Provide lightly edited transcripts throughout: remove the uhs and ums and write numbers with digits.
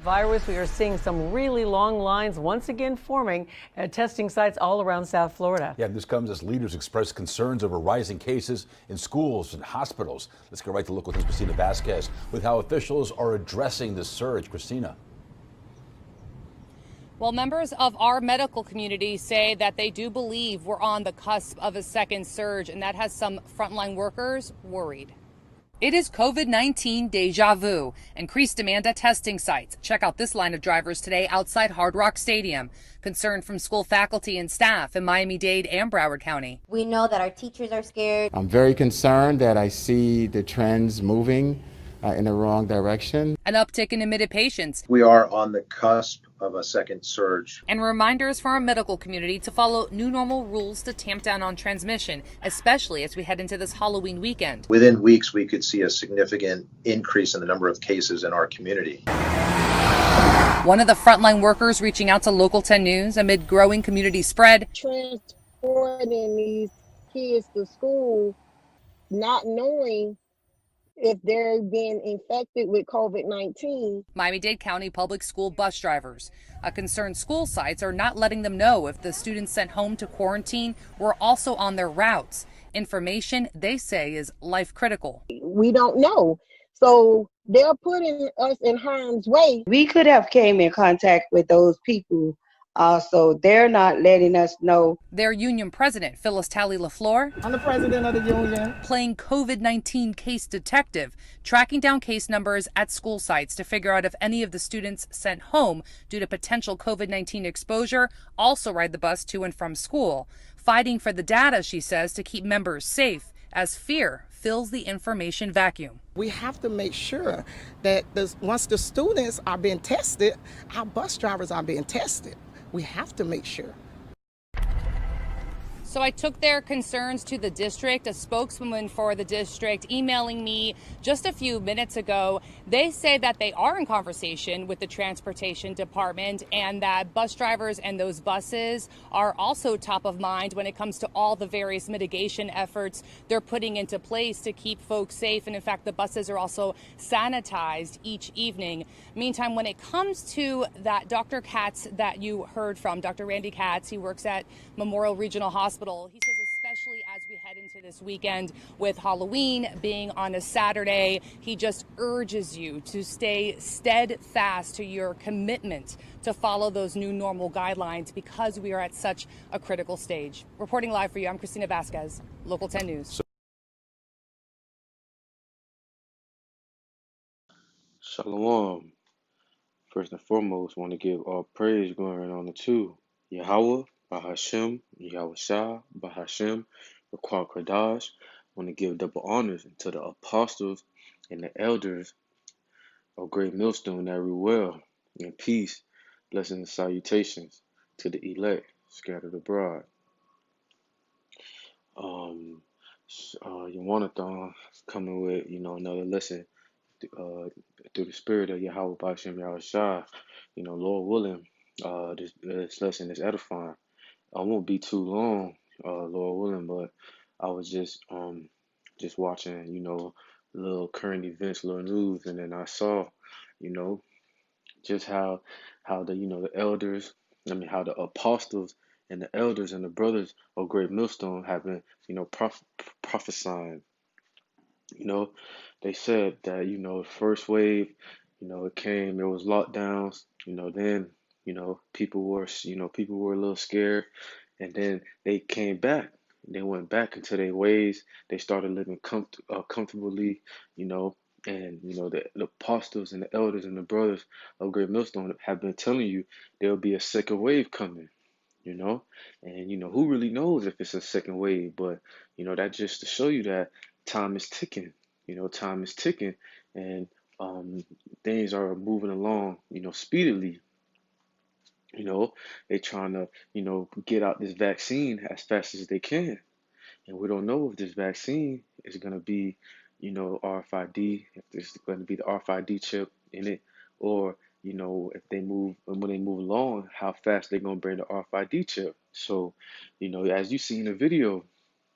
Virus, we are seeing some really long lines once again forming at testing sites all around South Florida. Yeah, this comes as leaders express concerns over rising cases in schools and hospitals. Let's go right to look with Christina Vasquez with how officials are addressing this surge. Christina. Well, members of our medical community say that they do believe we're on the cusp of a second surge, and that has some frontline workers worried. It is COVID-19 deja vu. Increased demand at testing sites. Check out this line of drivers today outside Hard Rock Stadium. Concern from school faculty and staff in Miami-Dade and Broward County. We know that our teachers are scared. I'm very concerned that I see the trends moving in the wrong direction. An uptick in admitted patients. We are on the cusp of a second surge. And reminders for our medical community to follow new normal rules to tamp down on transmission, especially as we head into this Halloween weekend. Within weeks, we could see a significant increase in the number of cases in our community. One of the frontline workers reaching out to Local 10 News amid growing community spread. Transporting these kids to school, not knowing if they're being infected with COVID-19. Miami-Dade County Public School bus drivers. Concerned school sites are not letting them know if the students sent home to quarantine were also on their routes. Information they say is life critical. We don't know. So they're putting us in harm's way. We could have came in contact with those people. So they're not letting us know. Their union president, Phyllis Talley LaFleur, I'm the president of the union, playing COVID-19 case detective, tracking down case numbers at school sites to figure out if any of the students sent home due to potential COVID-19 exposure also ride the bus to and from school. Fighting for the data, she says, to keep members safe as fear fills the information vacuum. We have to make sure that once the students are being tested, our bus drivers are being tested. We have to make sure. So I took their concerns to the district, a spokeswoman for the district emailing me just a few minutes ago. They say that they are in conversation with the transportation department and that bus drivers and those buses are also top of mind when it comes to all the various mitigation efforts they're putting into place to keep folks safe. And in fact, the buses are also sanitized each evening. Meantime, when it comes to that Dr. Katz that you heard from, Dr. Randy Katz, he works at Memorial Regional Hospital. He says especially as we head into this weekend with Halloween being on a Saturday, he just urges you to stay steadfast to your commitment to follow those new normal guidelines because we are at such a critical stage. Reporting live for you, I'm Christina Vasquez, Local 10 News. Shalom. First and foremost, want to give all praise, glory, and honor to Yahweh, Bahashem, Yahweh Shah, Bahashem, Raquel Kradash. Want to give double honors to the apostles and the elders of Great Millstone everywhere. In peace, blessings and salutations to the elect scattered abroad. Yawanathon coming with, another lesson through the spirit of Yahweh Bahashem, Yahweh Shah. Lord willing, this lesson is edifying. I won't be too long, Lord willing, but I was just watching, little current events, little news, and then I saw, just how the the elders, how the apostles and the elders and the brothers of Great Millstone have been, prophesying. They said that, the first wave, it came, there was lockdowns, then, people were a little scared, and then they came back. They went back into their ways. They started living comfortably, and, the apostles and the elders and the brothers of Great Millstone have been telling you there'll be a second wave coming, and, who really knows if it's a second wave, but, that just to show you that time is ticking, time is ticking, and things are moving along, speedily. They trying to, get out this vaccine as fast as they can. And we don't know if this vaccine is going to be, RFID, if there's going to be the RFID chip in it, or, if they move, when they move along, how fast they're going to bring the RFID chip. So, as you see in the video,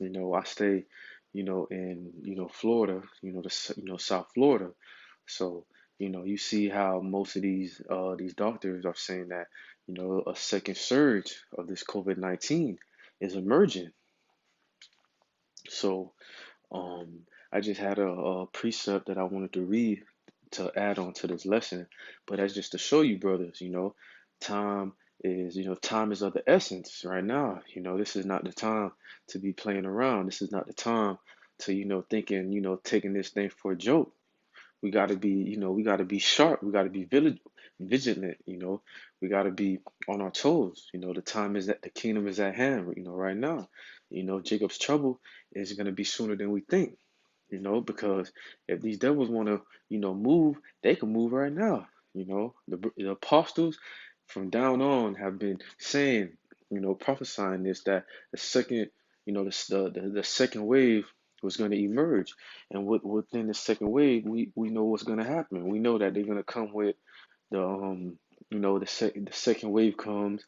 I stay, in, Florida, South Florida. So, you see how most of these doctors are saying that, a second surge of this COVID-19 is emerging. So, I just had a precept that I wanted to read to add on to this lesson, but that's just to show you, brothers, time time is of the essence right now. This is not the time to be playing around. This is not the time to, thinking, taking this thing for a joke. We got to be sharp. We got to be vigilant. We got to be on our toes. The time is that the kingdom is at hand. Right now. Jacob's trouble is going to be sooner than we think. Because if these devils want to, move, they can move right now. The apostles from down on have been saying, prophesying this, that the second, the second wave was going to emerge. And within the second wave, we know what's going to happen. We know that they're going to come with the second wave comes.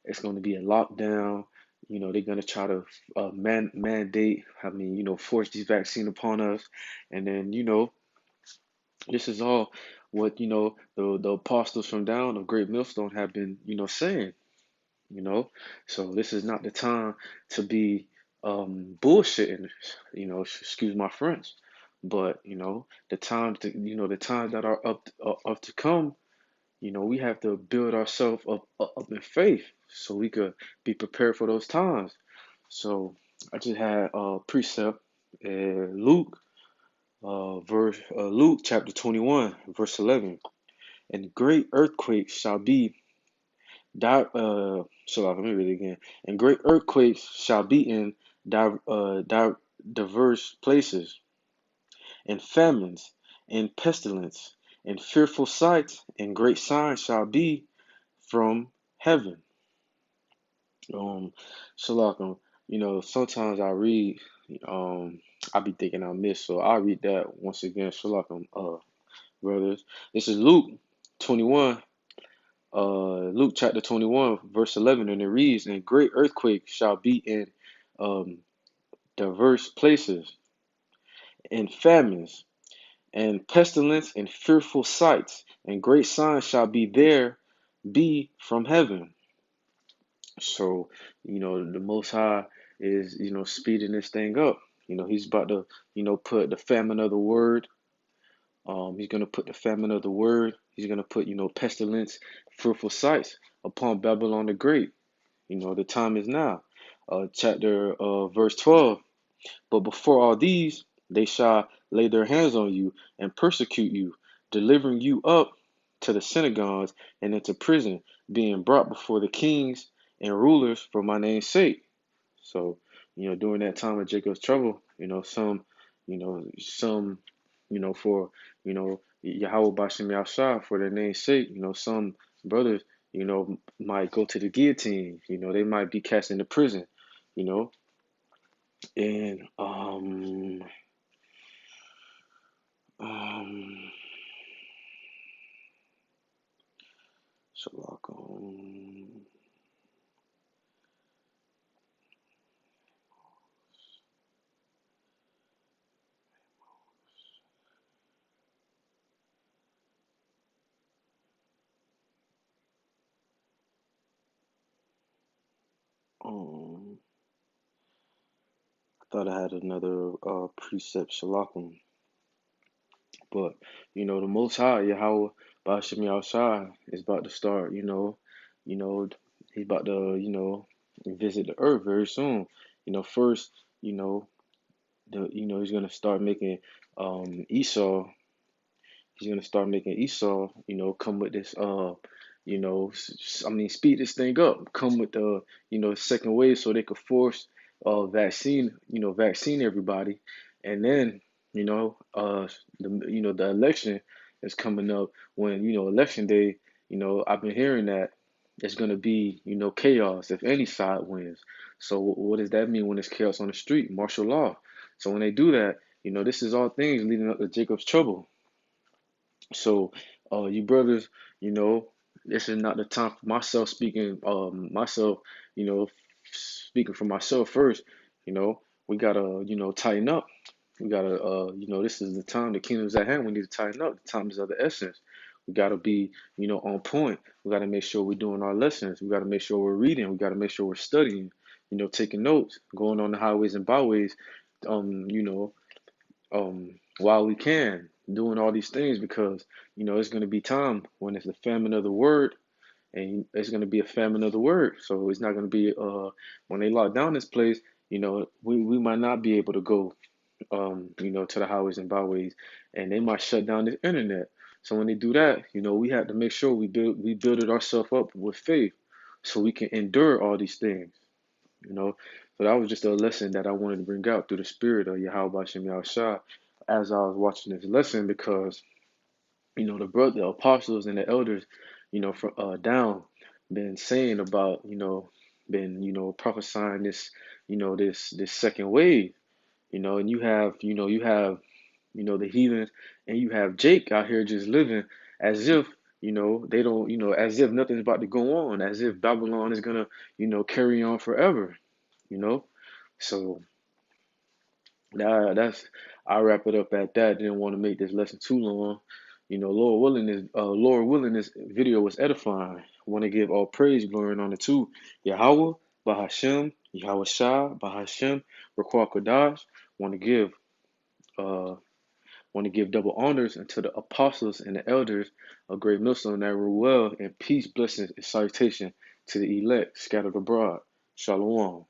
It's going to be a lockdown. They're going to try to mandate, force this vaccine upon us. And then, this is all what, the apostles from down of Great Millstone have been, saying, So this is not the time to be bullshitting, excuse my French. But, the times that are up to come, we have to build ourselves up in faith so we could be prepared for those times. So I just had a precept, Luke, Luke chapter 21, verse 11. And great earthquakes shall be, let me read it again. And great earthquakes shall be in diverse places, and famines, and pestilence, and fearful sights, and great signs shall be from heaven. Shalom, sometimes I read, I be thinking I miss, so I'll read that once again. Shalom, brothers. This is Luke 21, Luke chapter 21, verse 11, and it reads, and great earthquake shall be in diverse places, and famines, and pestilence, and fearful sights, and great signs shall be from heaven. So, the Most High is, speeding this thing up. He's about to, put the famine of the word. He's going to put the famine of the word. He's going to put, pestilence, fearful sights upon Babylon the Great. The time is now. Verse 12. But before all these, they shall lay their hands on you and persecute you, delivering you up to the synagogues and into prison, being brought before the kings and rulers for my name's sake. So, during that time of Jacob's trouble, some, for, Yahweh Bashem Yahshua for their name's sake, some brothers, might go to the guillotine, they might be cast into prison, and, Shalom. I thought I had another precept, Shalom. But, the Most High, Yahweh, Ba'ashem Yahushua, is about to start, he's about to, visit the earth very soon. First, he's going to start making Esau, come with this, speed this thing up, come with the, second wave so they could force vaccine everybody. And then, the election is coming up when, election day, I've been hearing that it's going to be, chaos if any side wins. So what does that mean when it's chaos on the street? Martial law. So when they do that, this is all things leading up to Jacob's trouble. So, you brothers, this is not the time for myself speaking, speaking for myself first, we gotta, tighten up. We gotta, this is the time. The kingdom's at hand. We need to tighten up. The time is of the essence. We gotta be, on point. We gotta make sure we're doing our lessons. We gotta make sure we're reading. We gotta make sure we're studying. Taking notes, going on the highways and byways, um, you know, while we can, doing all these things because it's gonna be time when it's the famine of the word, and it's gonna be a famine of the word. So it's not gonna be when they lock down this place. We might not be able to go to the highways and byways, and they might shut down the internet. So when they do that, we have to make sure we build it ourselves up with faith, so we can endure all these things. So that was just a lesson that I wanted to bring out through the spirit of Yahweh Shem Yahushua as I was watching this lesson, because the apostles and the elders, from down, been saying about, been prophesying this, this second wave. And you have the heathens, and you have Jake out here just living as if, they don't, as if nothing's about to go on, as if Babylon is gonna, carry on forever, you know. So I wrap it up at that. Didn't want to make this lesson too long. Lord willing, this video was edifying. Want to give all praise, glory, and honor to Yahweh, Bahashem, Yahweh Shah, Bahashem, Raquel Kodash. Want to give double honors unto the apostles and the elders of Great Millstone that rule well, and peace, blessings, and salutation to the elect scattered abroad. Shalom.